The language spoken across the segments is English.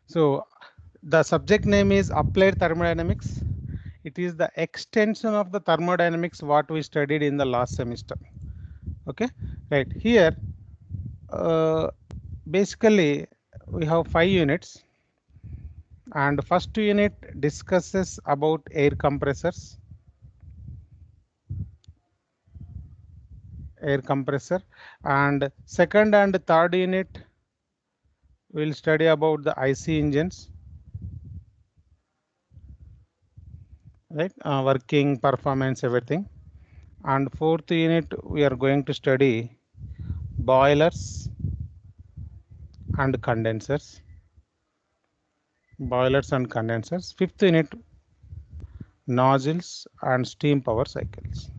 So the subject name is Applied Thermodynamics. It is the extension of the thermodynamics what we studied in the last semester. Okay, right here. Basically, we have 5 units, and first unit discusses about air compressors, and second and third unit will study about the IC engines, right? Working, performance, everything. And fourth unit we are going to study boilers and condensers. Fifth unit, nozzles and steam power cycles.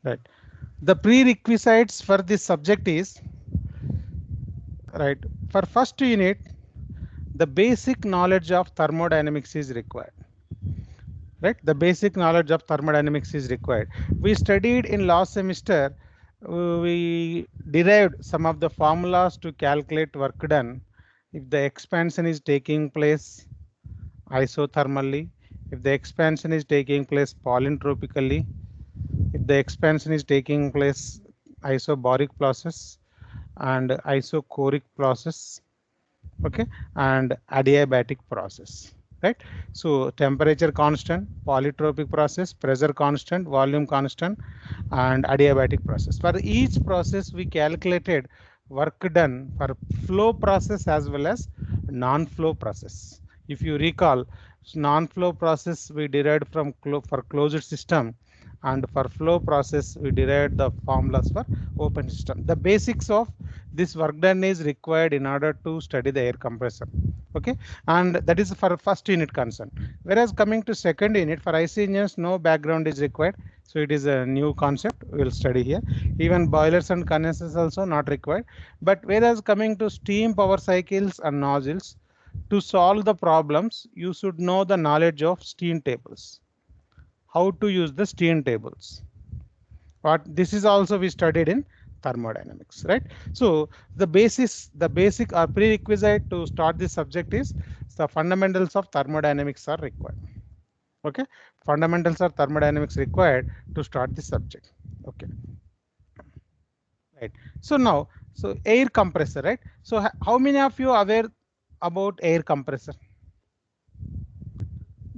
Right. The prerequisites for this subject is, right, for first unit, the basic knowledge of thermodynamics is required. Right, the basic knowledge of thermodynamics is required. We studied in last semester, we derived some of the formulas to calculate work done if the expansion is taking place isothermally, if the expansion is taking place polyentropically, if the expansion is taking place isobaric process and isochoric process, okay, and adiabatic process, right? So temperature constant, polytropic process, pressure constant, volume constant, and adiabatic process. For each process we calculated work done for flow process as well as non-flow process. If you recall, non-flow process we derived from for closed system, and for flow process we derived the formulas for open system. The basics of this work done is required in order to study the air compressor. Okay, and that is for first unit concern. Whereas coming to second unit, for IC engines no background is required, so it is a new concept we will study here. Even boilers and condensers also not required. But whereas coming to steam power cycles and nozzles, to solve the problems you should know the knowledge of steam tables, how to use the steam tables. What this is also we studied in thermodynamics, right? So the basic or prerequisite to start this subject is the fundamentals of thermodynamics are required. Okay, fundamentals of thermodynamics required to start this subject. Okay, right. So now, so air compressor, right? So how many of you are aware about air compressor?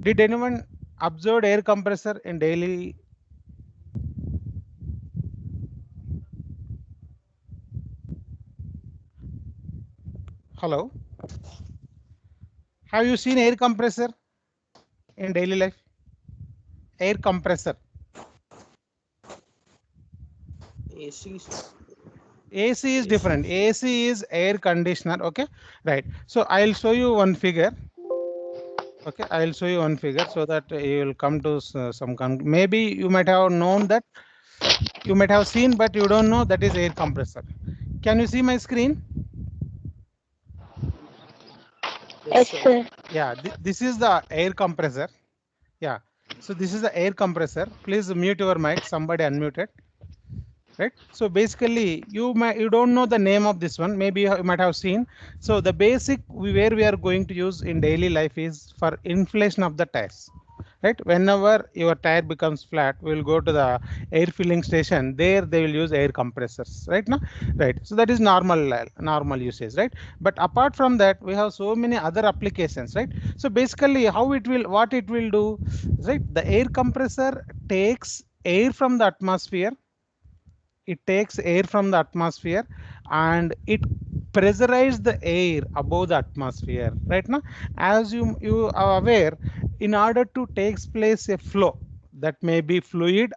Did anyone observe air compressor in daily? Hello, have you seen air compressor in daily life? Air compressor. AC. AC is different. AC is air conditioner. Okay, right. So I'll show you one figure. Okay, I'll show you one figure so that you will come to some maybe you might have known that, you might have seen, but you don't know that is air compressor. Can you see my screen? Yes, sir. Yeah, this is the air compressor. Yeah, so this is the air compressor. Please mute your mic. Somebody unmuted. Right, so basically you don't know the name of this one, maybe you might have seen. So the basic where we are going to use in daily life is for inflation of the tires, right? Whenever your tire becomes flat, we will go to the air filling station, there they will use air compressors, right? Now, right, so that is normal usage, right? But apart from that we have so many other applications, right? So basically what it will do, right, the air compressor takes air from the atmosphere, it takes air from the atmosphere and it pressurizes the air above the atmosphere, right? Now, as you are aware, in order to takes place a flow, that may be fluid,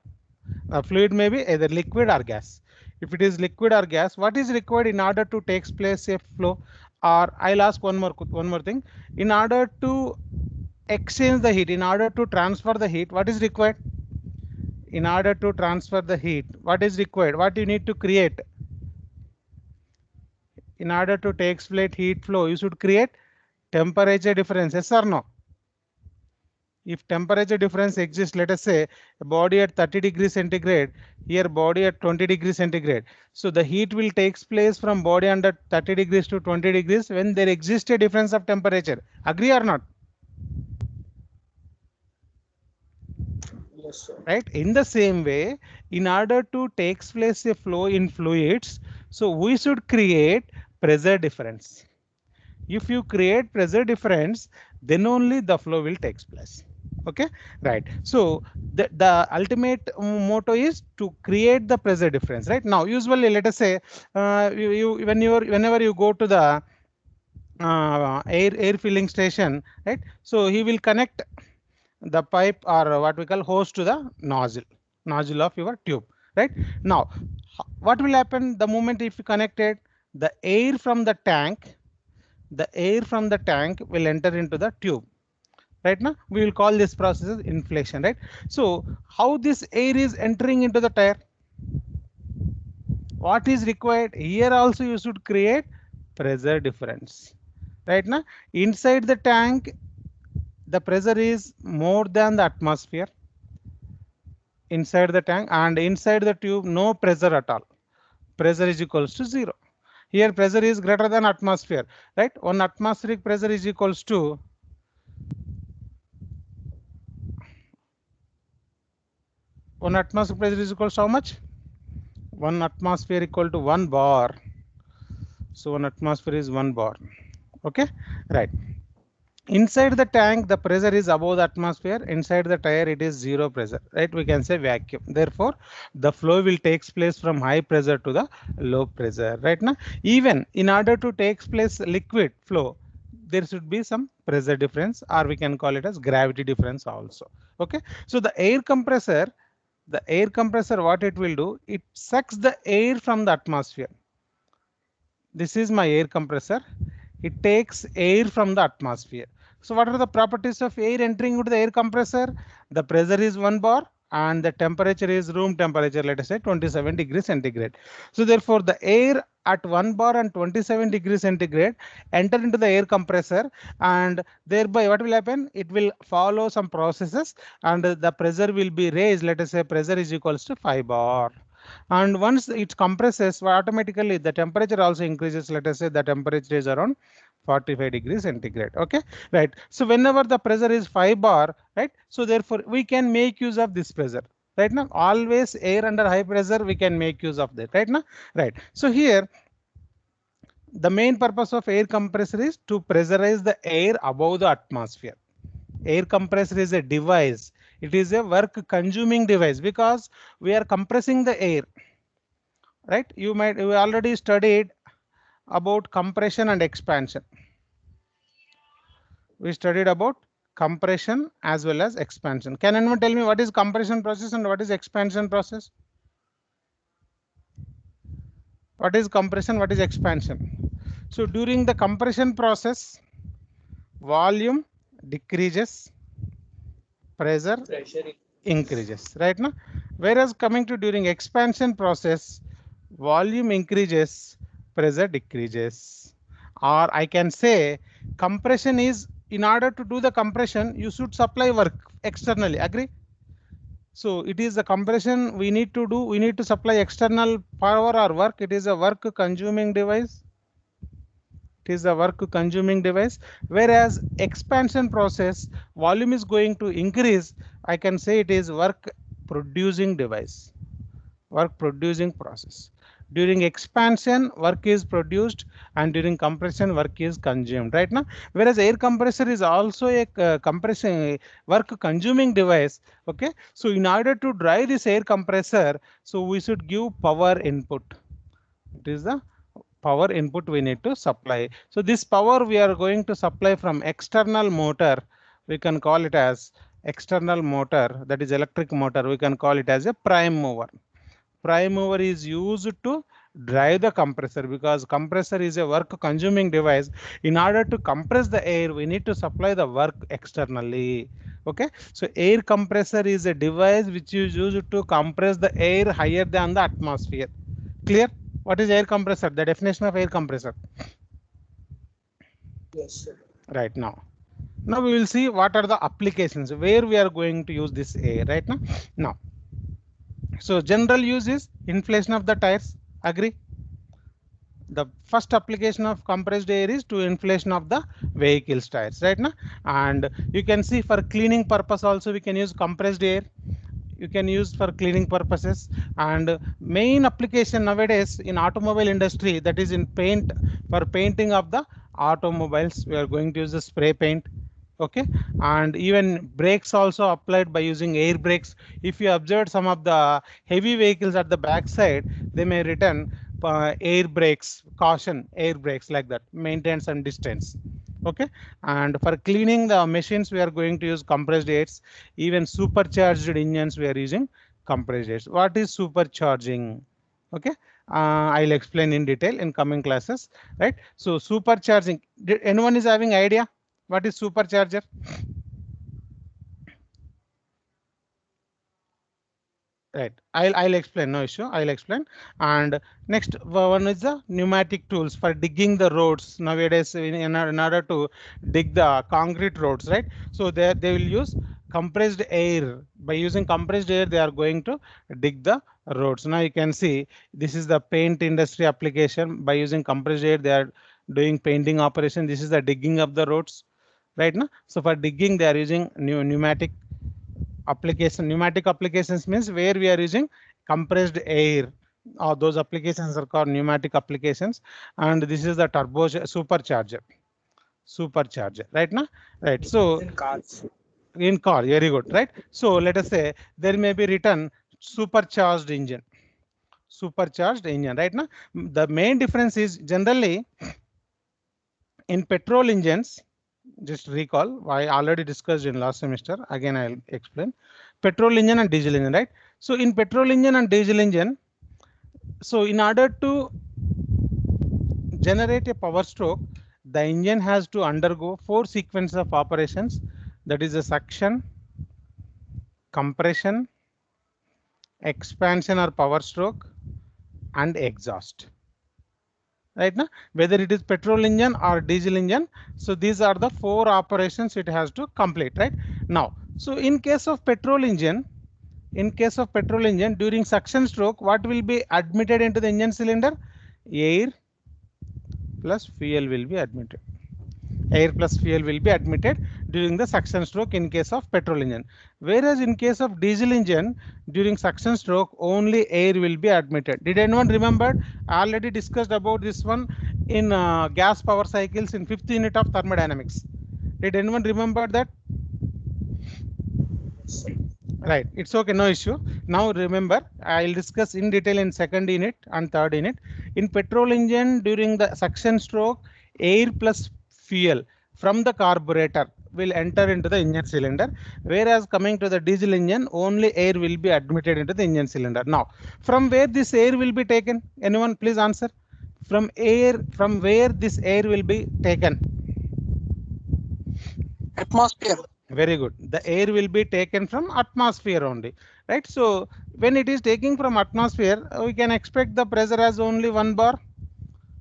fluid may be either liquid or gas. If it is liquid or gas, what is required in order to takes place a flow? Or I'll ask one more thing, in order to exchange the heat, in order to transfer the heat, what is required? In order to transfer the heat, what is required? What you need to create? In order to take place heat flow, you should create temperature difference, yes or no? If temperature difference exists, let us say a body at 30 degrees centigrade, here body at 20 degrees centigrade. So the heat will takes place from body under 30 degrees to 20 degrees when there exists a difference of temperature. Agree or not? Yes, sir. Right? In the same way, in order to takes place a flow in fluids, so we should create pressure difference. If you create pressure difference, then only the flow will takes place. Okay, right? So the ultimate motto is to create the pressure difference. Right now, usually let us say whenever you go to the air filling station, right? So he will connect the pipe or what we call hose to the nozzle of your tube. Right now, what will happen the moment if you connect it? The air from the tank will enter into the tube. Right now we will call this process as inflation. Right? So how this air is entering into the tire? What is required here? Also you should create pressure difference. Right now inside the tank the pressure is more than the atmosphere inside the tank, and inside the tube no pressure at all. Pressure is equals to 0. Here pressure is greater than atmosphere. Right? 1 atmospheric pressure is equals to 1 atmosphere pressure is equal to how much? 1 atmosphere equal to 1 bar. So 1 atmosphere is 1 bar. Okay, right. Inside the tank, the pressure is above the atmosphere. Inside the tire, it is 0 pressure. Right? We can say vacuum. Therefore, the flow will takes place from high pressure to the low pressure. Right now, even in order to takes place liquid flow, there should be some pressure difference, or we can call it as gravity difference also. Okay, so the air compressor what it will do, it sucks the air from the atmosphere. This is my air compressor. It takes air from the atmosphere. So what are the properties of air entering into the air compressor? The pressure is 1 bar and the temperature is room temperature, let us say 27 degrees centigrade. So therefore the air at 1 bar and 27 degrees centigrade enter into the air compressor, and thereby what will happen? It will follow some processes and the pressure will be raised. Let us say pressure is equals to 5 bar. And once it compresses, automatically the temperature also increases. Let us say the temperature is around 45 degrees centigrade. Okay, right. So whenever the pressure is 5 bar, right? So therefore we can make use of this pressure. Right now, always air under high pressure, we can make use of that. Right now, right. So here the main purpose of air compressor is to pressurize the air above the atmosphere. Air compressor is a device. It is a work consuming device because we are compressing the air. Right? We already studied about compression and expansion. We studied about compression as well as expansion. Can anyone tell me what is compression process and what is expansion process? What is compression? What is expansion? So during the compression process, volume decreases, pressure increases, right now. Whereas coming to during expansion process, volume increases, pressure decreases. Or I can say compression is, in order to do the compression, you should supply work externally. Agree? So it is the compression we need to do. We need to supply external power or work. It is a work consuming device. It is a work consuming device. Whereas expansion process, volume is going to increase. I can say it is work producing device. Work producing process. During expansion, work is produced, and during compression, work is consumed. Right now, whereas air compressor is also a compression work consuming device. Okay, so in order to drive this air compressor, so we should give power input. It is the power input we need to supply. So this power we are going to supply from external motor. We can call it as external motor, that is electric motor. We can call it as a prime mover. Prime mover is used to drive the compressor because compressor is a work consuming device. In order to compress the air, we need to supply the work externally. Okay, so air compressor is a device which is used to compress the air higher than the atmosphere. Clear? What is air compressor? The definition of air compressor. Yes, sir. Right now. Now we will see what are the applications where we are going to use this air right now. Now, so general use is inflation of the tires. Agree? The first application of compressed air is to inflation of the vehicle's tires right now. And you can see for cleaning purpose also we can use compressed air. You can use for cleaning purposes, and main application nowadays in automobile industry, that is in paint, for painting of the automobiles we are going to use the spray paint. Okay, and even brakes also applied by using air brakes. If you observe some of the heavy vehicles at the back side, they may written air brakes, caution air brakes, like that, maintain some distance. Okay, and for cleaning the machines we are going to use compressed airs. Even supercharged engines we are using compressed airs. What is supercharging? Okay, I'll explain in detail in coming classes, right? So supercharging, anyone is having idea what is supercharger? Right, I'll explain, no issue, I'll explain. And next one is the pneumatic tools for digging the roads nowadays in order to dig the concrete roads, right? So they will use compressed air. By using compressed air they are going to dig the roads. Now you can see this is the paint industry application. By using compressed air they are doing painting operation. This is the digging of the roads right now. So for digging they are using pneumatic application. Pneumatic applications means where we are using compressed air. Those applications are called pneumatic applications. And this is the turbo supercharger. Supercharger right now, right? So In cars. in car, very good, right? So let us say there may be written supercharged engine. Supercharged engine right now. The main difference is generally in petrol engines. Just recall, I already discussed in last semester. Again, I'll explain. Petrol engine and diesel engine, right? So in petrol engine and diesel engine, so in order to generate a power stroke, the engine has to undergo 4 sequences of operations. That is a suction, compression, expansion or power stroke, and exhaust. Right now, whether it is petrol engine or diesel engine, so these are the 4 operations it has to complete, right? Now, so in case of petrol engine, during suction stroke, what will be admitted into the engine cylinder? Air plus fuel will be admitted. Air plus fuel will be admitted during the suction stroke in case of petrol engine. Whereas in case of diesel engine, during suction stroke, only air will be admitted. Did anyone remember? I already discussed about this one in gas power cycles in 5th unit of thermodynamics. Did anyone remember that? Right, it's okay, no issue. Now remember, I'll discuss in detail in 2nd unit and 3rd unit. In petrol engine, during the suction stroke, air plus fuel from the carburetor will enter into the engine cylinder, whereas coming to the diesel engine, only air will be admitted into the engine cylinder. Now, from where this air will be taken? Anyone please answer? From where this air will be taken? Atmosphere. Very good. The air will be taken from atmosphere only, right? So when it is taking from atmosphere, we can expect the pressure as only 1 bar.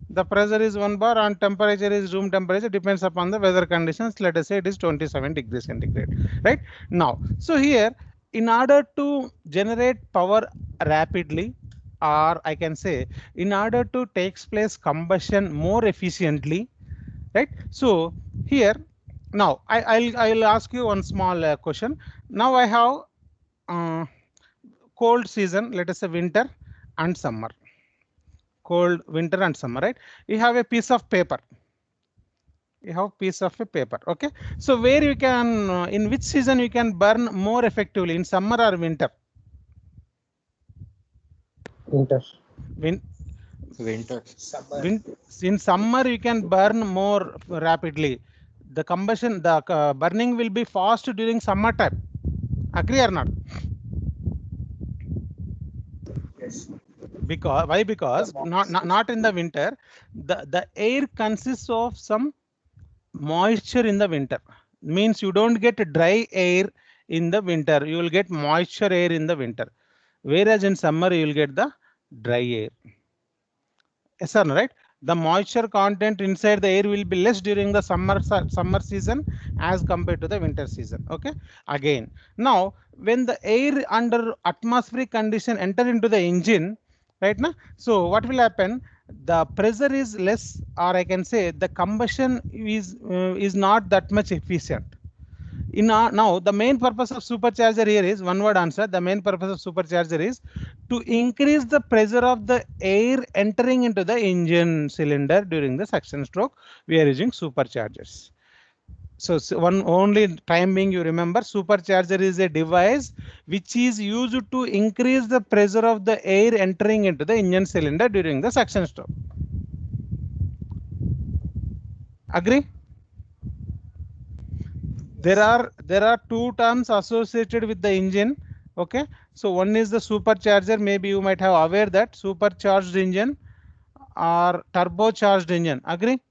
The pressure is 1 bar and temperature is room temperature, depends upon the weather conditions. Let us say it is 27 degrees centigrade, right? Now, so here in order to generate power rapidly, or I can say in order to takes place combustion more efficiently, right? So here now I'll ask you one small question. Now I have cold season, let us say winter and summer. Cold winter and summer, right? You have a piece of paper. You have piece of a paper. Okay. So where you can in which season you can burn more effectively, in summer or winter? Winter. Winter. Summer. In summer you can burn more rapidly. The combustion, the burning will be fast during summer time. Agree or not? Yes. Because why? Because not in the winter. The air consists of some moisture in the winter. Means you don't get dry air in the winter. You will get moisture air in the winter. Whereas in summer you will get the dry air. Yes or no, right? the moisture content inside the air will be less during the summer season as compared to the winter season. Okay, again, now when the air under atmospheric condition enter into the engine, right now, so what will happen? The pressure is less, or I can say the combustion is not that much efficient. Now the main purpose of supercharger here is one word answer. The main purpose of supercharger is to increase the pressure of the air entering into the engine cylinder during the suction stroke. We are using superchargers. So one only time being, you remember, supercharger is a device which is used to increase the pressure of the air entering into the engine cylinder during the suction stroke. Agree? There are two terms associated with the engine. Okay, so one is the supercharger. Maybe you might have aware that supercharged engine or turbocharged engine. Agree?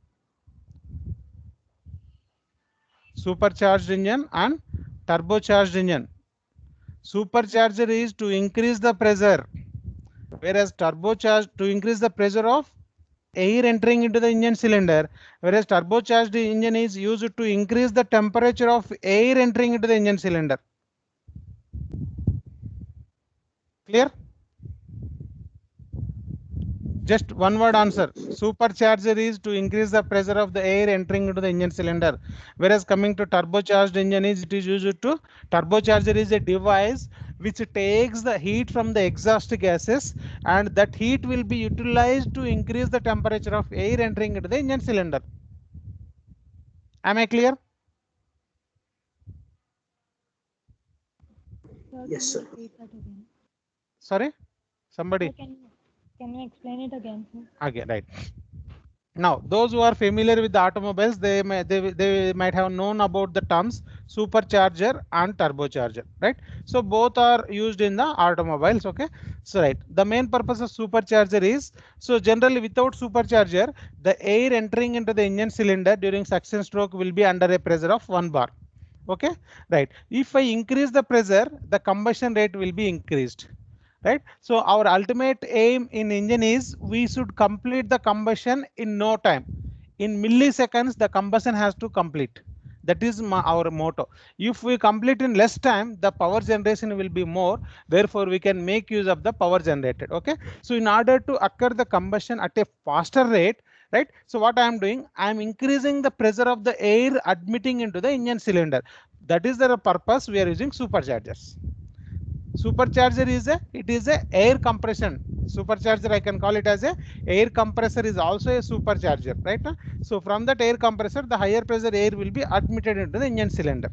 Supercharged engine and turbocharged engine. Supercharger is to increase the pressure, whereas turbocharged to increase the pressure of air entering into the engine cylinder, whereas turbocharged engine is used to increase the temperature of air entering into the engine cylinder. Clear? Just one word answer. Supercharger is to increase the pressure of the air entering into the engine cylinder, whereas coming to turbocharged engine is it is used to turbocharger is a device which takes the heat from the exhaust gases, and that heat will be utilized to increase the temperature of air entering into the engine cylinder. Am I clear? Yes, sir. Sorry, somebody. Can you explain it again, sir? Okay, right. Now, those who are familiar with the automobiles, they might have known about the terms supercharger and turbocharger, right? So both are used in the automobiles. Okay, so right. The main purpose of supercharger is, so generally without supercharger, the air entering into the engine cylinder during suction stroke will be under a pressure of 1 bar. Okay, right. If I increase the pressure, the combustion rate will be increased. Right, so our ultimate aim in engine is we should complete the combustion in no time. In milliseconds, the combustion has to complete. That is our motto. If we complete in less time, the power generation will be more. Therefore, we can make use of the power generated. Okay, so in order to occur the combustion at a faster rate, right? So what I am doing, I am increasing the pressure of the air admitting into the engine cylinder. That is the purpose we are using superchargers. Supercharger is a air compression. Supercharger, I can call it as a air compressor, is also a supercharger, right? So from that air compressor, the higher pressure air will be admitted into the engine cylinder.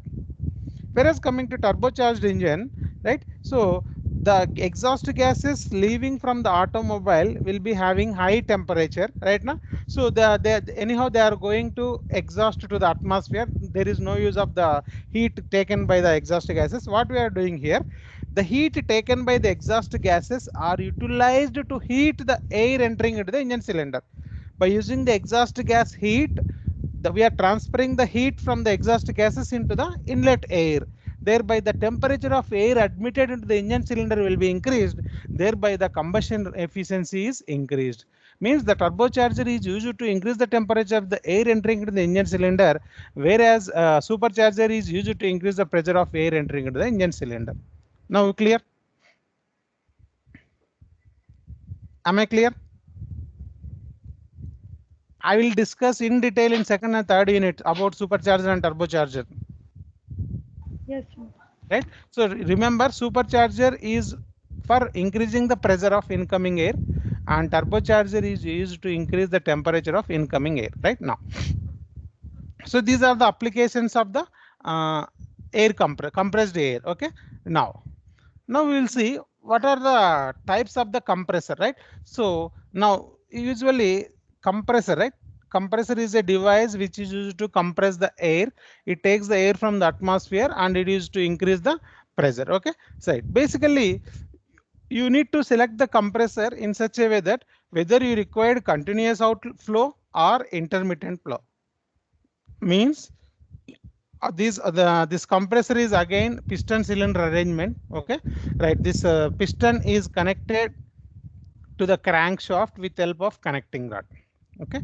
Whereas coming to turbocharged engine, right? So the exhaust gases leaving from the automobile will be having high temperature, right now. So anyhow they are going to exhaust to the atmosphere. There is no use of the heat taken by the exhaust gases. What we are doing here, the heat taken by the exhaust gases are utilized to heat the air entering into the engine cylinder. By using the exhaust gas heat, we are transferring the heat from the exhaust gases into the inlet air. Thereby the temperature of air admitted into the engine cylinder will be increased. Thereby the combustion efficiency is increased. Means the turbocharger is used to increase the temperature of the air entering into the engine cylinder, whereas supercharger is used to increase the pressure of air entering into the engine cylinder. Now clear? Am I clear? I will discuss in detail in second and third unit about supercharger and turbocharger. Yes, sir. Right. So remember, supercharger is for increasing the pressure of incoming air, and turbocharger is used to increase the temperature of incoming air. Right now. So these are the applications of the air compressed air. Okay. Now we will see what are the types of the compressor, right? So now usually compressor, right? Compressor is a device which is used to compress the air. It takes the air from the atmosphere and it is to increase the pressure. Okay, so basically you need to select the compressor in such a way that whether you require continuous outflow or intermittent flow. Means this compressor is again piston cylinder arrangement. Okay, right. This piston is connected to the crankshaft with help of connecting rod. Okay.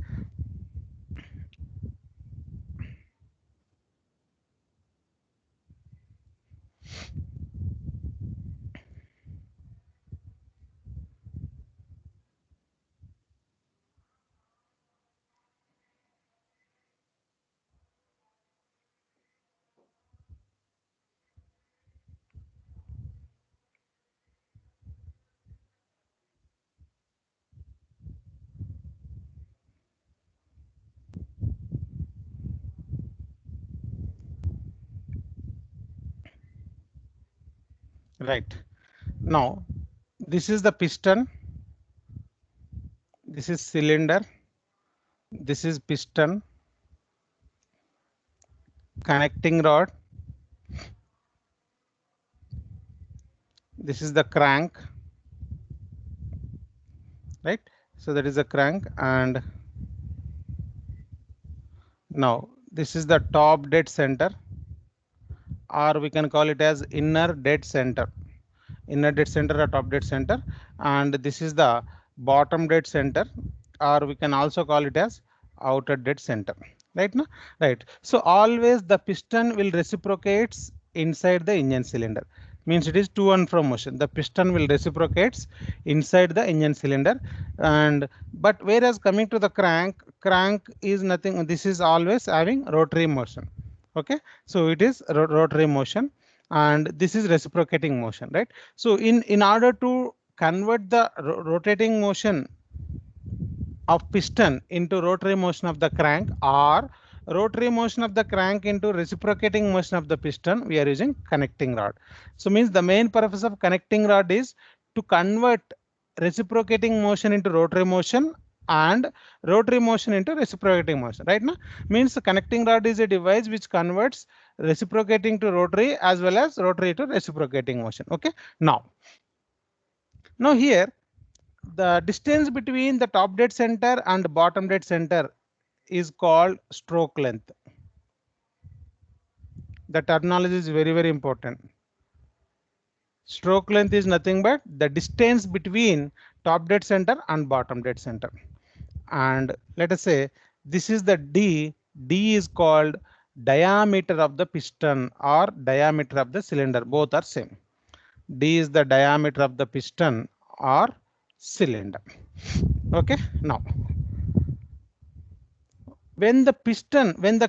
Right. Now, this is the piston. This is cylinder. This is piston, connecting rod. This is the crank, right? So that is the crank, and now this is the top dead center, or we can call it as inner dead center. Inner dead center or top dead center, and this is the bottom dead center, or we can also call it as outer dead center, right? Now, right. So always the piston will reciprocates inside the engine cylinder, means it is to and from motion. The piston will reciprocates inside the engine cylinder, and but whereas coming to the crank is nothing. This is always having rotary motion. Okay, so it is rotary motion, and this is reciprocating motion, right? So in order to convert the rotating motion of piston into rotary motion of the crank, or rotary motion of the crank into reciprocating motion of the piston, we are using connecting rod. So means the main purpose of connecting rod is to convert reciprocating motion into rotary motion and rotary motion into reciprocating motion, right? Now means the connecting rod is a device which converts reciprocating to rotary as well as rotary to reciprocating motion. Okay, now here the distance between the top dead center and bottom dead center is called stroke length. The terminology is very important. Stroke length is nothing but the distance between top dead center and bottom dead center. And let us say this is the D. D is called diameter of the piston or diameter of the cylinder. Both are same. D is the diameter of the piston or cylinder. Okay, now when the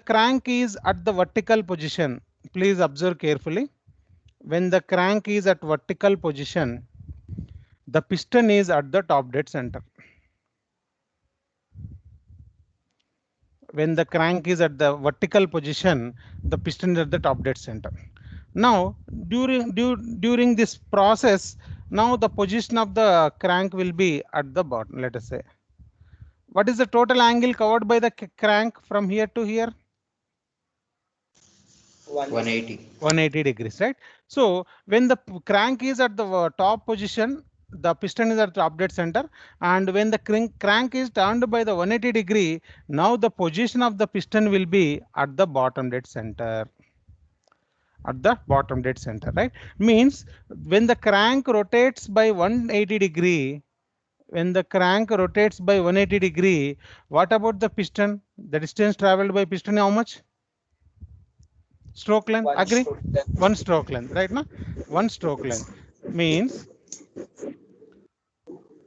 crank is at the vertical position, please observe carefully. When the crank is at vertical position, the piston is at the top dead center. When the crank is at the vertical position, the piston is at the top dead center. Now during this process, now the position of the crank will be at the bottom. Let us say, what is the total angle covered by the crank from here to here? 180 degrees, right? So when the crank is at the top position, the piston is at the top dead center, and when the crank is turned by the 180 degree, now the position of the piston will be at the bottom dead center. At the bottom dead center, right? Means when the crank rotates by 180 degree, when the crank rotates by 180 degree, what about the piston? The distance traveled by piston, how much? Stroke length, agree? One stroke length, right? Now one stroke length means,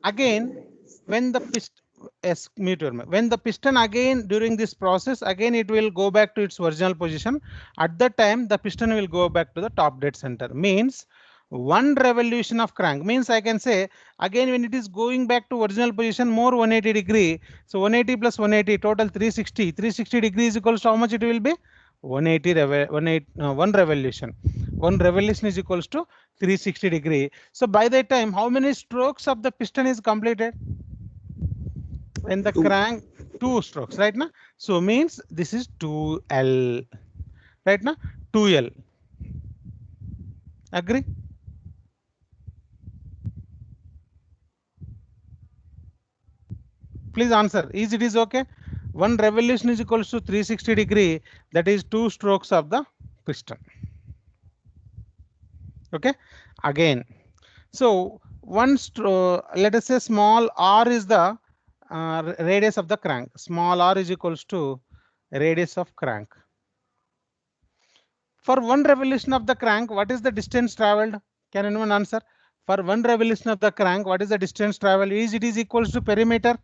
again, when the piston, yes, when the piston again during this process, again it will go back to its original position. At that time the piston will go back to the top dead center. Means one revolution of crank, means I can say again when it is going back to original position, more 180 degree. So 180 plus 180, total 360. 360 degrees equals to how much it will be? 180 one revolution. One revolution is equals to 360 degree. So by that time, how many strokes of the piston is completed? When the crank, 2 strokes, right now? So means this is 2L, right now? 2L. Agree? Please answer. Is it is okay? One revolution is equals to 360 degree. That is 2 strokes of the piston. Okay, again, so let us say small r is the radius of the crank. Small r is equals to radius of crank. For one revolution of the crank, what is the distance traveled? Can anyone answer? For one revolution of the crank, what is the distance traveled? Is it is equals to perimeter?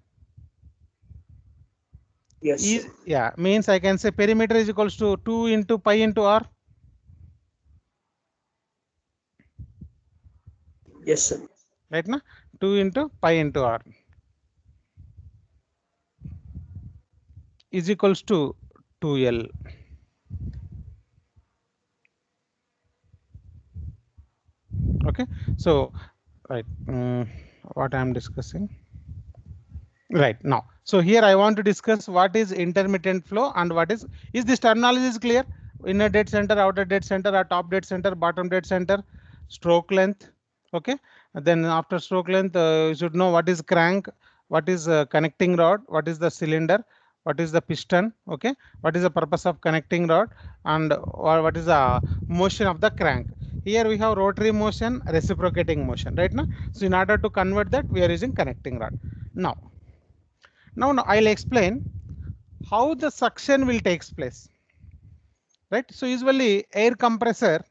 Yes. Is, yeah, means I can say perimeter is equals to 2 into pi into r. Yes, sir. Right now, 2 into pi into r is equals to 2L. Okay, so right, what I am discussing right now. So here I want to discuss what is intermittent flow and what is this terminology is clear? Inner dead center, outer dead center, or top dead center, bottom dead center, stroke length. Okay, and then after stroke length, you should know what is crank, what is connecting rod, what is the cylinder, what is the piston. Okay, what is the purpose of connecting rod, and what is the motion of the crank. Here we have rotary motion, reciprocating motion, right now. So in order to convert that, we are using connecting rod. Now I'll explain how the suction will takes place. Right. So usually air compressor.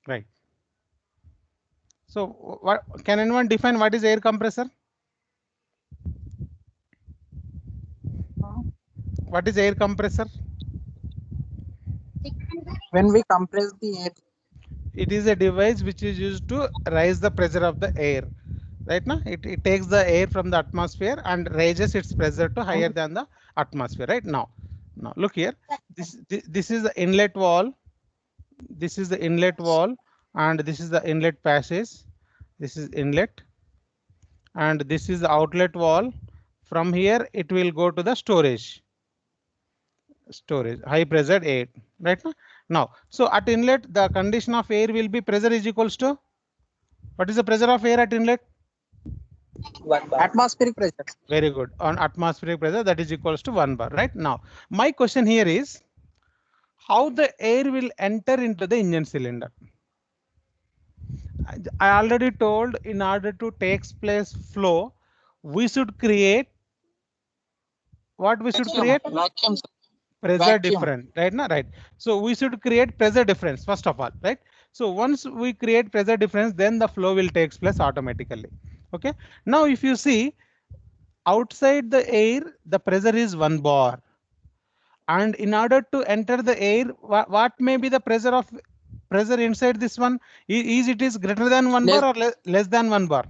Right. So what can anyone define what is air compressor? What is air compressor? When we compress the air, It is a device which is used to raise the pressure of the air. Right now, it takes the air from the atmosphere and raises its pressure to higher than the atmosphere. Right now look here. This is the inlet wall. This is the inlet wall, and this is the inlet passage. This is inlet, and this is the outlet wall. From here, it will go to the storage high pressure air. Right now, so at inlet, the condition of air will be pressure is equals to what is the pressure of air at inlet? 1 bar. Atmospheric pressure. Very good. On atmospheric pressure, that is equals to 1 bar. Right now, my question here is how the air will enter into the engine cylinder. I already told, in order to takes place flow, we should create what we should create? Vacuum. Pressure Vacuum. difference, right now, right? So we should create pressure difference first of all, right? So once we create pressure difference, then the flow will takes place automatically. Okay, now if you see outside the air, the pressure is 1 bar, and in order to enter the air, what may be the pressure inside this one? Is it is greater than 1 bar or less than 1 bar?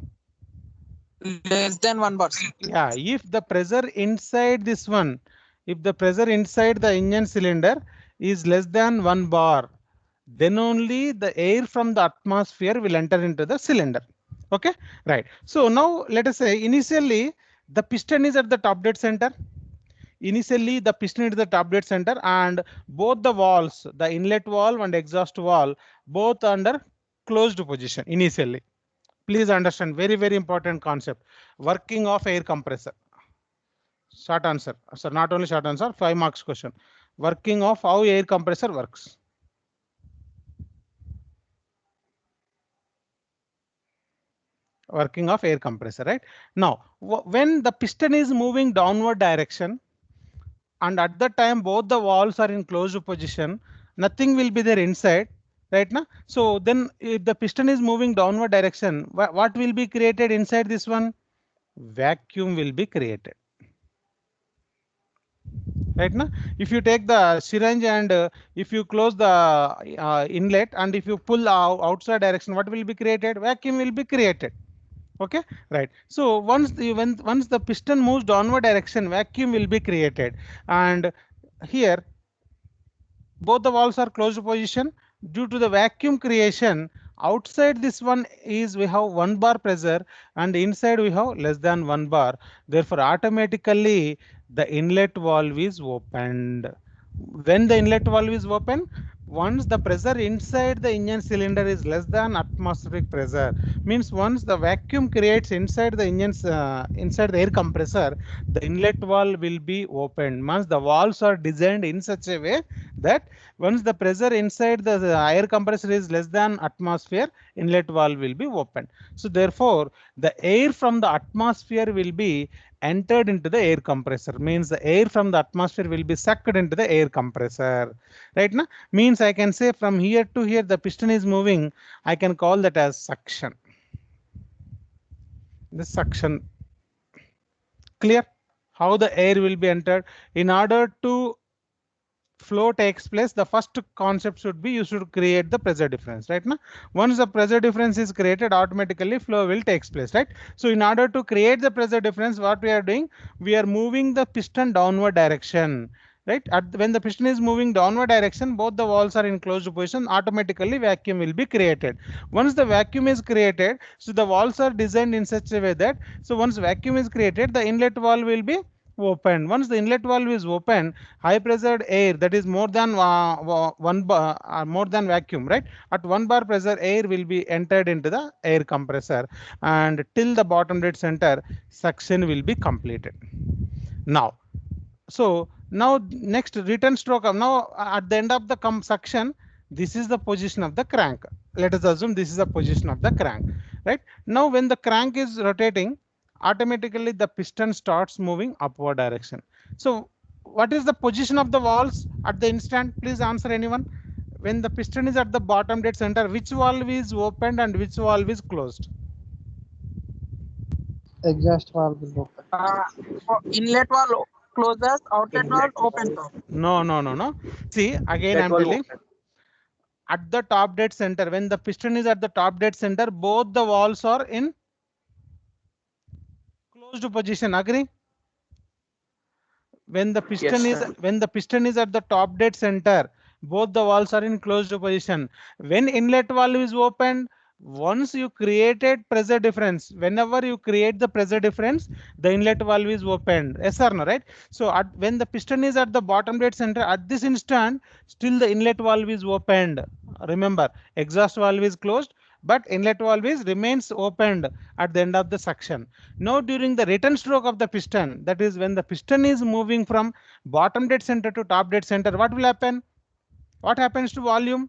Less than 1 bar. Yeah, if the pressure inside this one, if the pressure inside the engine cylinder is less than 1 bar, then only the air from the atmosphere will enter into the cylinder. Okay, right. So now let us say initially the piston is at the top dead center. Initially the piston is at the top dead center, and both the valves, the inlet valve and exhaust valve, both under closed position initially. Please understand, very, very important concept. Working of air compressor. Short answer. So not only short answer, 5 marks question. Working of how air compressor works. Working of air compressor, right? Now, when the piston is moving downward direction, and at that time both the valves are in closed position, nothing will be there inside. Right now, so then if the piston is moving downward direction, what will be created inside this one? Vacuum will be created. Right now, if you take the syringe and if you close the inlet and if you pull outside direction, what will be created? Vacuum will be created. Okay, right. So once the piston moves downward direction, vacuum will be created, and here both the valves are closed position. due to the vacuum creation, outside this one is we have 1 bar pressure and inside we have less than 1 bar. Therefore, automatically the inlet valve is opened. When the inlet valve is open, once the pressure inside the engine cylinder is less than atmospheric pressure, means once the vacuum creates inside the engine's inside the air compressor, the inlet valve will be opened. Once the valves are designed in such a way that once the pressure inside the air compressor is less than atmosphere, inlet valve will be opened. So therefore, the air from the atmosphere will be entered into the air compressor, means the air from the atmosphere will be sucked into the air compressor, right? Now means I can say from here to here the piston is moving, I can call that as suction. The suction. Clear how the air will be entered? In order to flow takes place, the first concept should be you should create the pressure difference, right? Now once the pressure difference is created, automatically flow will takes place, right? So in order to create the pressure difference, what we are doing, we are moving the piston downward direction, right? When the piston is moving downward direction, both the valves are in closed position, automatically vacuum will be created. Once the vacuum is created, so the valves are designed in such a way that, so once vacuum is created, the inlet valve will be open. Once the inlet valve is open, high pressured air, that is more than one bar, more than vacuum, right? At 1 bar pressure, air will be entered into the air compressor, and till the bottom dead center, suction will be completed. Now, so now next return stroke of, now at the end of the suction, this is the position of the crank. Let us assume this is the position of the crank, right? Now when the crank is rotating, automatically the piston starts moving upward direction. So what is the position of the valves at the instant? Please answer anyone. When the piston is at the bottom dead center, which valve is opened and which valve is closed? Exhaust valve will open. Inlet valve closes, outlet valve opens. No. See, again I'm telling, at the top dead center, when the piston is at the top dead center, both the valves are in closed position. Agree? When the piston is at the top dead center, both the valves are in closed position. When inlet valve is opened, once you created pressure difference, whenever you create the pressure difference, the inlet valve is opened. Yes or no, right? So when the piston is at the bottom dead center, at this instant, still the inlet valve is opened. Remember, exhaust valve is closed, but inlet valve is remains opened at the end of the suction. Now during the return stroke of the piston, that is when the piston is moving from bottom dead center to top dead center, what will happen? What happens to volume?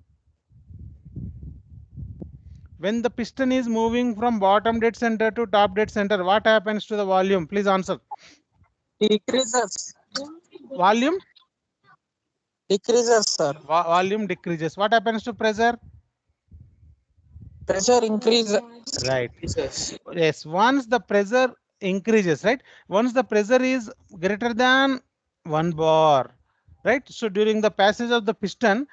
When the piston is moving from bottom dead center to top dead center, what happens to the volume? Please answer. Decreases. Volume? Decreases, sir. Volume decreases. What happens to pressure? Pressure increases. Right. Yes, once the pressure increases, right? Once the pressure is greater than 1 bar, right? So during the passage of the piston,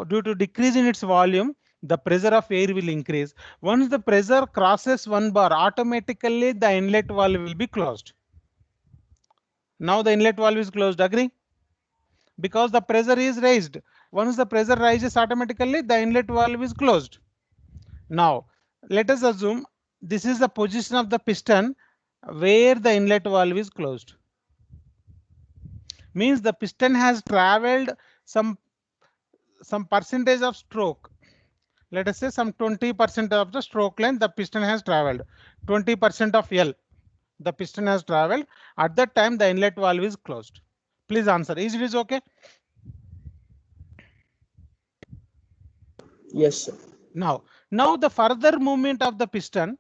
due to decrease in its volume, the pressure of air will increase. Once the pressure crosses 1 bar, automatically the inlet valve will be closed. Now the inlet valve is closed. Agree? Because the pressure is raised. Once the pressure rises, automatically the inlet valve is closed. Now let us assume this is the position of the piston where the inlet valve is closed. Means the piston has traveled some percentage of stroke. Let us say some 20% of the stroke length the piston has traveled. 20% of L the piston has traveled. At that time the inlet valve is closed. Please answer. Is it okay? Yes, sir. Now the further movement of the piston.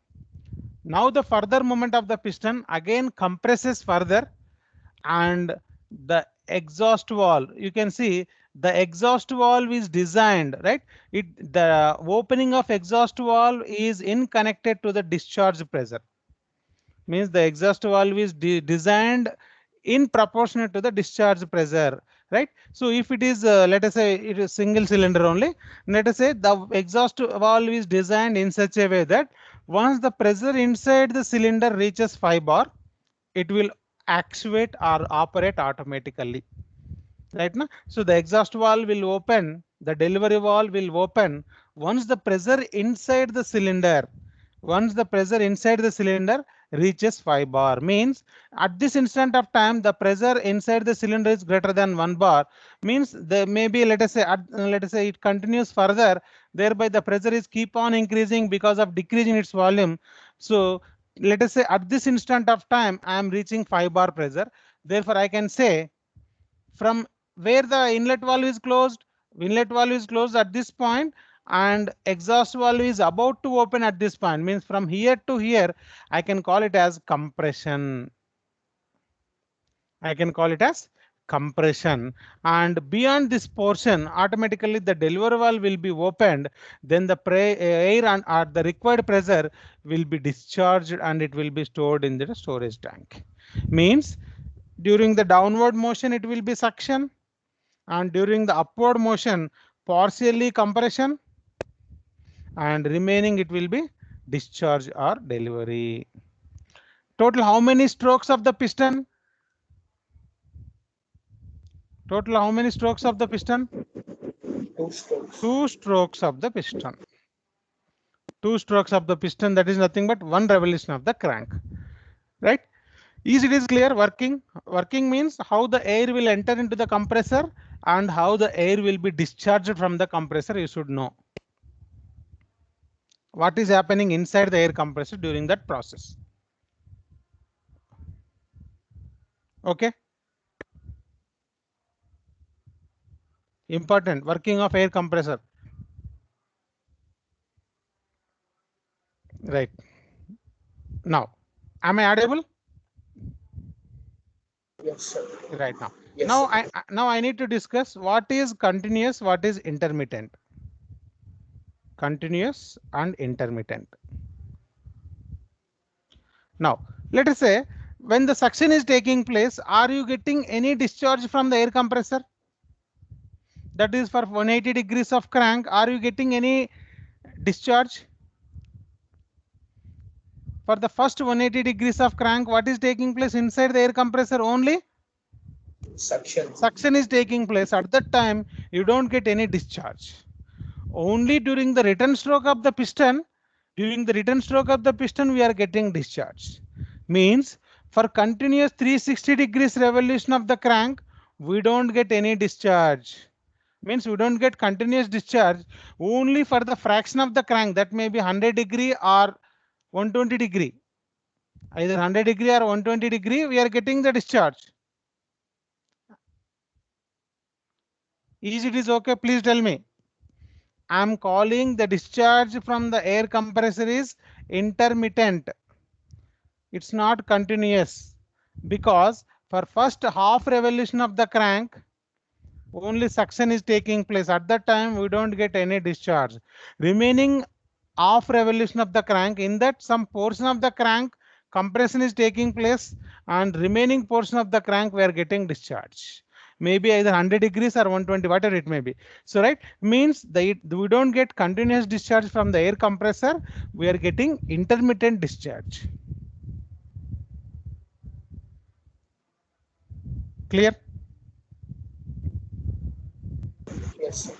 Now the further movement of the piston again compresses further, and the exhaust valve, you can see the exhaust valve is designed, right? The opening of exhaust valve is in connected to the discharge pressure. Means the exhaust valve is designed in proportionate to the discharge pressure, right? So if it is let us say it is single cylinder only, let us say the exhaust valve is designed in such a way that once the pressure inside the cylinder reaches 5 bar, it will actuate or operate automatically, right? Now, so the exhaust valve will open the delivery valve will open once the pressure inside the cylinder, reaches 5 bar. Means at this instant of time, the pressure inside the cylinder is greater than 1 bar. Means there may be, let us say it continues further, thereby the pressure is keep on increasing because of decrease in its volume. So let us say at this instant of time, I am reaching 5 bar pressure. Therefore, I can say from where the inlet valve is closed at this point, and exhaust valve is about to open at this point. Means from here to here, I can call it as compression. And beyond this portion, automatically the delivery valve will be opened. Then the air at the required pressure will be discharged and it will be stored in the storage tank. Means during the downward motion, it will be suction, and during the upward motion, partially compression, and remaining it will be discharge or delivery. Total how many strokes of the piston? Total how many strokes of the piston? 2 strokes. 2 strokes of the piston. 2 strokes of the piston, that is nothing but 1 revolution of the crank. Right? Is it clear? Working means how the air will enter into the compressor and how the air will be discharged from the compressor. You should know what is happening inside the air compressor during that process. Okay. Important, working of air compressor. Right. Now, am I audible? Yes, sir. Right now. Yes, Now sir. I need to discuss what is continuous, what is intermittent. Continuous and intermittent. Now, let us say when the suction is taking place, are you getting any discharge from the air compressor? That is for 180 degrees of crank. Are you getting any discharge? For the first 180 degrees of crank, what is taking place inside the air compressor? Only suction is taking place. At that time, you don't get any discharge. Only during the return stroke of the piston, we are getting discharge. Means for continuous 360 degrees revolution of the crank, we don't get any discharge. Means we don't get continuous discharge. Only for the fraction of the crank, that may be 100 degree or 120 degree. Either 100 degree or 120 degree, we are getting the discharge. Is it okay? Please tell me. I am calling the discharge from the air compressor is intermittent. It's not continuous, because for first half revolution of the crank, only suction is taking place. At that time, we don't get any discharge. Remaining half revolution of the crank, in that some portion of the crank compression is taking place, and remaining portion of the crank we are getting discharge. Maybe either 100 degrees or 120, whatever it may be. So right, means we don't get continuous discharge from the air compressor, we are getting intermittent discharge. Clear? Yes, sir.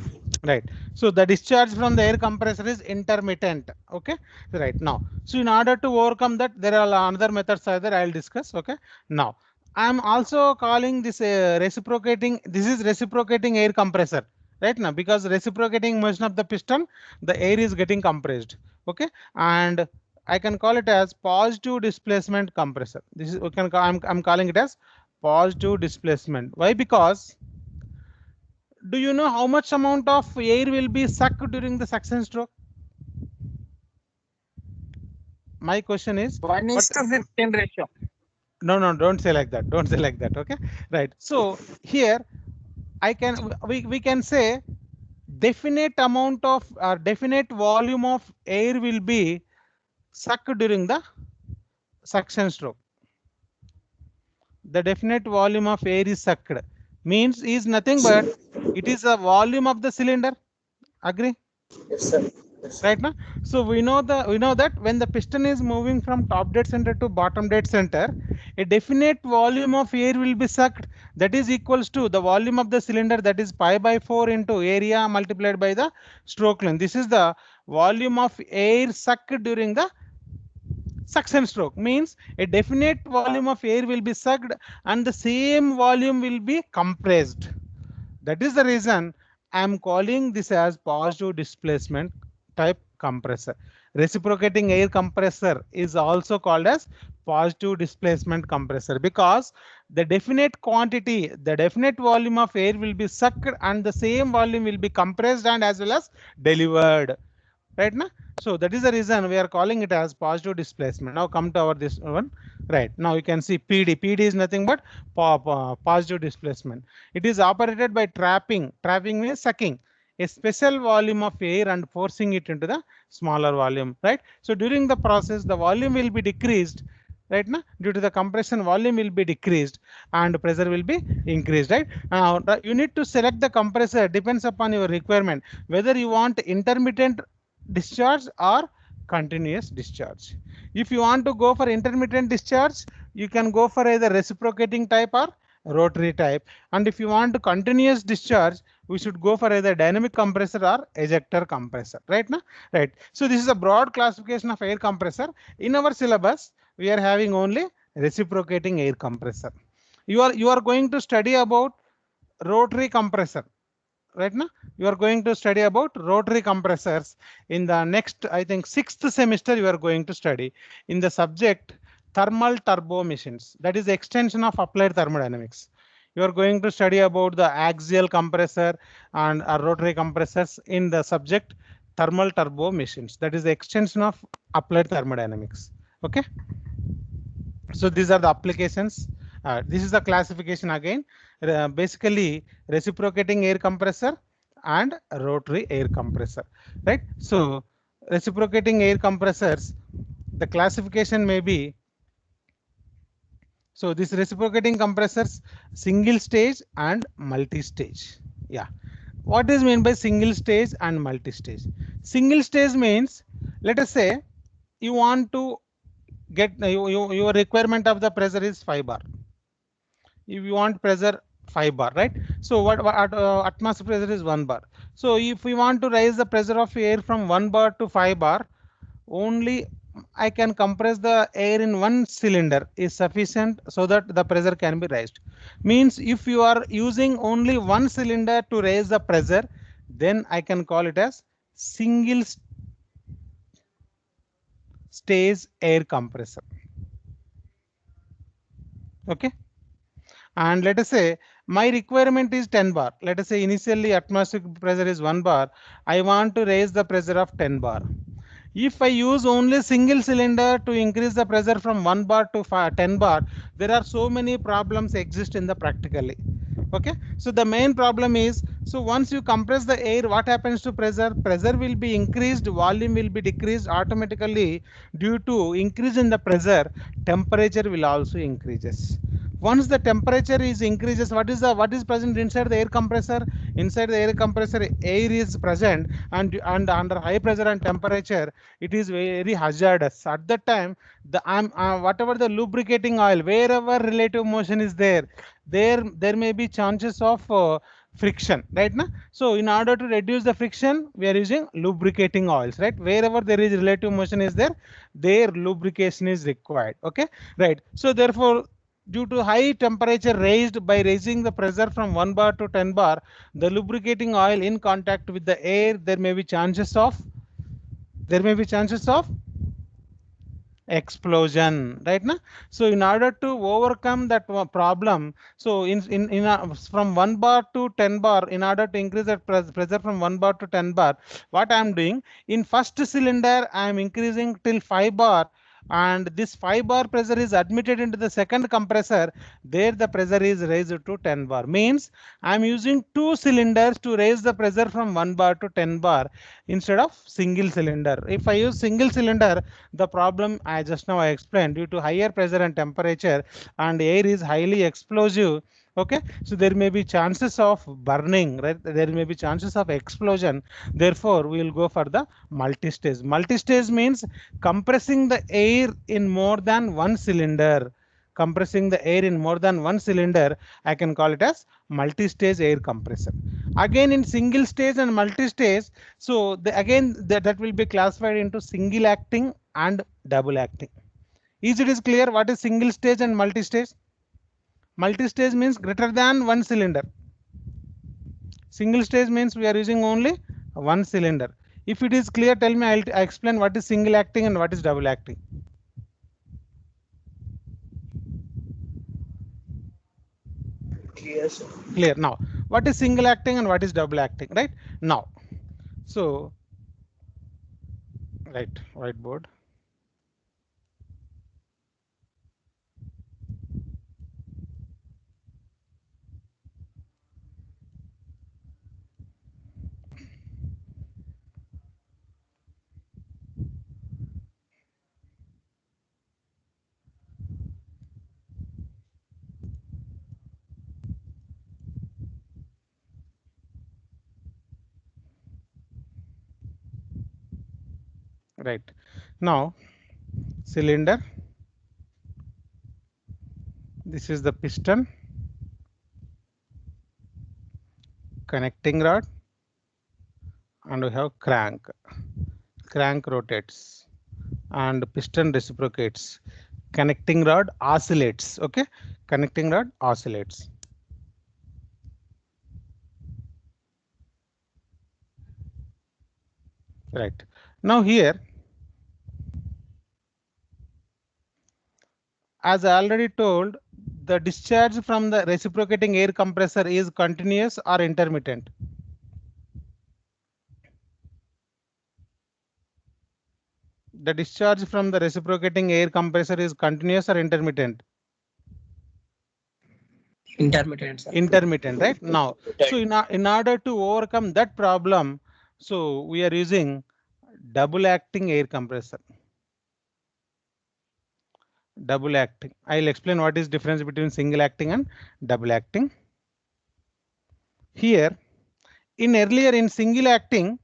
Right. So the discharge from the air compressor is intermittent. Okay. Right now. So in order to overcome that, there are another methods either I'll discuss. Okay. Now I am also calling this reciprocating. This is reciprocating air compressor. Right now, because reciprocating motion of the piston, the air is getting compressed. Okay. And I can call it as positive displacement compressor. This is I'm calling it as positive displacement. Why? Because do you know how much amount of air will be sucked during the suction stroke? My question is 1:15 ratio. No, don't say like that. Don't say like that. Okay, right. So here we can say definite amount of definite volume of air will be sucked during the suction stroke. The definite volume of air is sucked means is nothing but it is a volume of the cylinder. Agree? Yes, sir. Yes, sir. Right now, so we know that when the piston is moving from top dead center to bottom dead center, a definite volume of air will be sucked, that is equals to the volume of the cylinder, that is pi by 4 into area multiplied by the stroke length. This is the volume of air sucked during the suction stroke. Means a definite volume of air will be sucked and the same volume will be compressed. That is the reason I am calling this as positive displacement type compressor. Reciprocating air compressor is also called as positive displacement compressor, because the definite quantity, the definite volume of air will be sucked and the same volume will be compressed and as well as delivered. Right now, so that is the reason we are calling it as positive displacement. Now come to our this one. Right now you can see PD. PD is nothing but positive displacement. It is operated by trapping. Trapping means sucking a special volume of air and forcing it into the smaller volume. Right. So during the process, the volume will be decreased. Right now, due to the compression, volume will be decreased and pressure will be increased. Right now, you need to select the compressor. Depends upon your requirement, whether you want intermittent discharge or continuous discharge. If you want to go for intermittent discharge, you can go for either reciprocating type or rotary type. And if you want to continuous discharge, we should go for either dynamic compressor or ejector compressor. Right now, right. So this is a broad classification of air compressor. In our syllabus, we are having only reciprocating air compressor. You are going to study about rotary compressor. Right now, you are going to study about rotary compressors in the next, I think, 6th semester. You are going to study in the subject thermal turbo machines. That is the extension of applied thermodynamics. You are going to study about the axial compressor and rotary compressors in the subject thermal turbo machines. That is the extension of applied thermodynamics. Okay. So these are the applications. This is the classification again. Basically reciprocating air compressor and rotary air compressor. Right. So reciprocating air compressors, the classification may be. So this reciprocating compressors, single stage and multi-stage. Yeah. What is meant by single stage and multi-stage? Single stage means, let us say you want to get your requirement of the pressure is 5 bar. If you want pressure 5 bar, right? So what atmospheric pressure is 1 bar. So if we want to raise the pressure of air from 1 bar to 5 bar, only I can compress the air in one cylinder is sufficient so that the pressure can be raised. Means if you are using only one cylinder to raise the pressure, then I can call it as single stage air compressor. Okay. And let us say my requirement is 10 bar. Let us say initially atmospheric pressure is 1 bar. I want to raise the pressure of 10 bar. If I use only single cylinder to increase the pressure from 1 bar to 10 bar, there are so many problems exist in the practically. Okay. So the main problem is, so once you compress the air, what happens to pressure? Pressure will be increased, volume will be decreased automatically. Due to increase in the pressure, temperature will also increases. Once the temperature is increases, what is present inside the air compressor? Inside the air compressor, air is present, and under high pressure and temperature, it is very hazardous. At that time, the whatever the lubricating oil, wherever relative motion is there may be chances of friction, right now. So in order to reduce the friction, we are using lubricating oils, right? Wherever there is relative motion is there, their lubrication is required. Okay, right. So therefore, due to high temperature raised by raising the pressure from 1 bar to 10 bar, the lubricating oil in contact with the air, there may be chances of explosion, right now. So in order to overcome that problem, so from 1 bar to 10 bar, in order to increase that pressure from 1 bar to 10 bar, what I am doing, in first cylinder I am increasing till 5 bar, and this 5 bar pressure is admitted into the second compressor. There the pressure is raised to 10 bar. Means I am using 2 cylinders to raise the pressure from 1 bar to 10 bar instead of single cylinder. If I use single cylinder, the problem I just now explained, due to higher pressure and temperature, and air is highly explosive. Okay, so there may be chances of burning, right? There may be chances of explosion. Therefore, we will go for the multi-stage. Multi-stage means compressing the air in more than one cylinder. compressing the air in more than one cylinder, I can call it as multi-stage air compressor. Again, in single stage and multi-stage, so that will be classified into single acting and double acting. Is it clear what is single stage and multi-stage? Multi-stage means greater than one cylinder. Single stage means we are using only one cylinder. If it is clear, tell me. I'll explain what is single acting and what is double acting. Clear, sir. Clear. Now, what is single acting and what is double acting? Right now, so right, whiteboard. Right now, cylinder. This is the piston, connecting rod, and we have crank. Crank rotates and piston reciprocates. Connecting rod oscillates. Okay, connecting rod oscillates. Right now here, as I already told, the discharge from the reciprocating air compressor is continuous or intermittent. The discharge from the reciprocating air compressor is continuous or intermittent? Intermittent, sir. Intermittent, right? Now, so in order to overcome that problem, so we are using double acting air compressor. Double acting. I'll explain what is difference between single acting and double acting. Here, in single acting,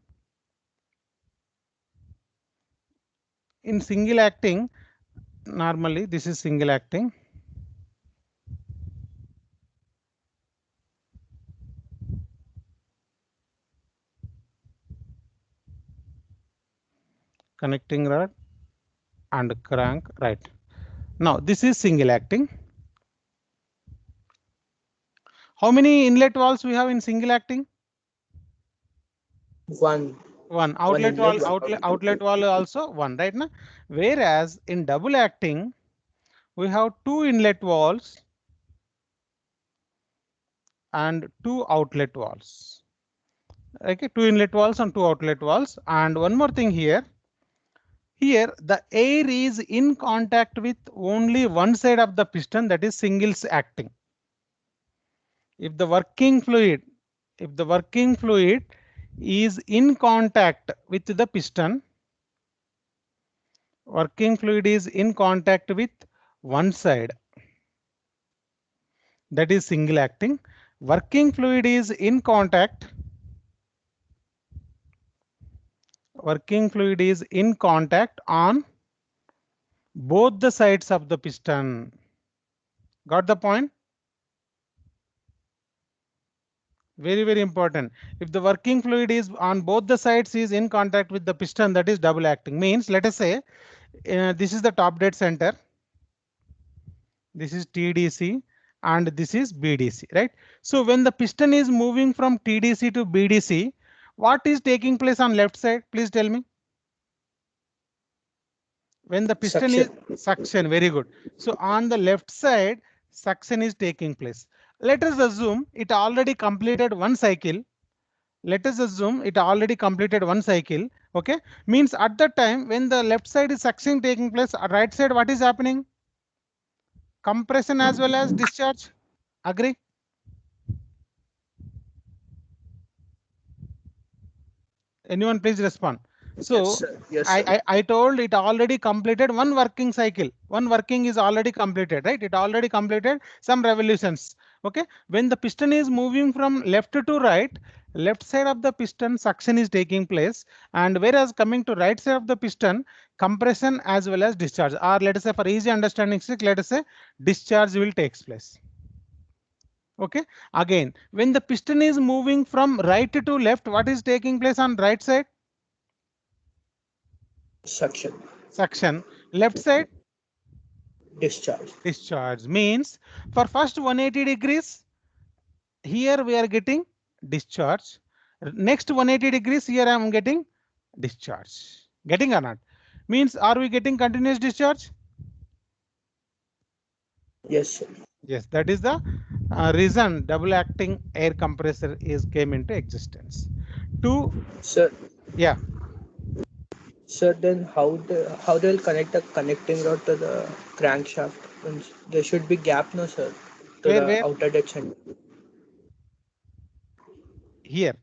normally this is single acting. Connecting rod and crank, right? Now this is single acting. How many inlet valves we have in single acting? One. One. Outlet valve, inlet, outlet valve also one, right? Now, whereas in double acting, we have two inlet valves and two outlet valves. Okay, two inlet valves and two outlet valves. And one more thing here. Here the air is in contact with only one side of the piston, that is singles acting. If the working fluid is in contact with the piston, working fluid is in contact with one side, that is single acting. Working fluid is in contact on both the sides of the piston. Got the point? Very, very important. If the working fluid is on both the sides is in contact with the piston, that is double acting. Means, let us say this is the top dead center. This is TDC and this is BDC, right? So when the piston is moving from TDC to BDC, what is taking place on left side? Please tell me. When the piston is suction, very good. So on the left side, suction is taking place. Let us assume it already completed one cycle. Okay, means at that time when the left side is suction taking place, right side what is happening? Compression as well as discharge. Agree? Anyone please respond. So yes, I told it already completed one working cycle. One working is already completed, right? It already completed some revolutions. Okay. When the piston is moving from left to right, left side of the piston suction is taking place, and whereas coming to right side of the piston, compression as well as discharge, or let us say for easy understanding sake, let us say discharge will take place. Okay, again, when the piston is moving from right to left, what is taking place on right side? Suction. Suction. Left side? Discharge. Discharge. Means for first 180 degrees, here we are getting discharge. Next 180 degrees, here I am getting discharge. Getting or not? Means are we getting continuous discharge? Yes, sir. Yes, that is the reason double acting air compressor is came into existence. Sir. Yeah. Sir, then how they'll connect a connecting rod to the crankshaft? Means there should be gap, no, sir, to Where the outer dead center. Here.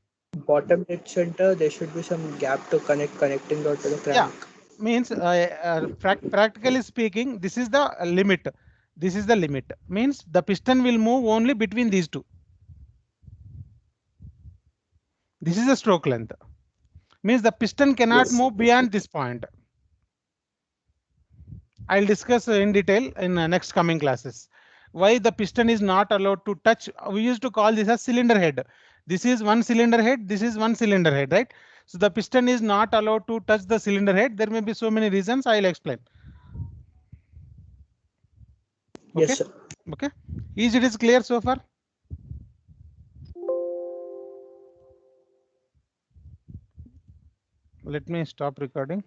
Bottom dead center, there should be some gap to connecting rod to the crank. Yeah, means practically speaking, this is the limit. This is the limit. Means the piston will move only between these two. This is the stroke length. Means the piston cannot move beyond this point. I'll discuss in detail in next coming classes. Why the piston is not allowed to touch. We used to call this as cylinder head. This is one cylinder head. This is one cylinder head, right? So the piston is not allowed to touch the cylinder head. There may be so many reasons. I'll explain. Okay. Yes, sir. Okay. Is it is clear so far? Let me stop recording.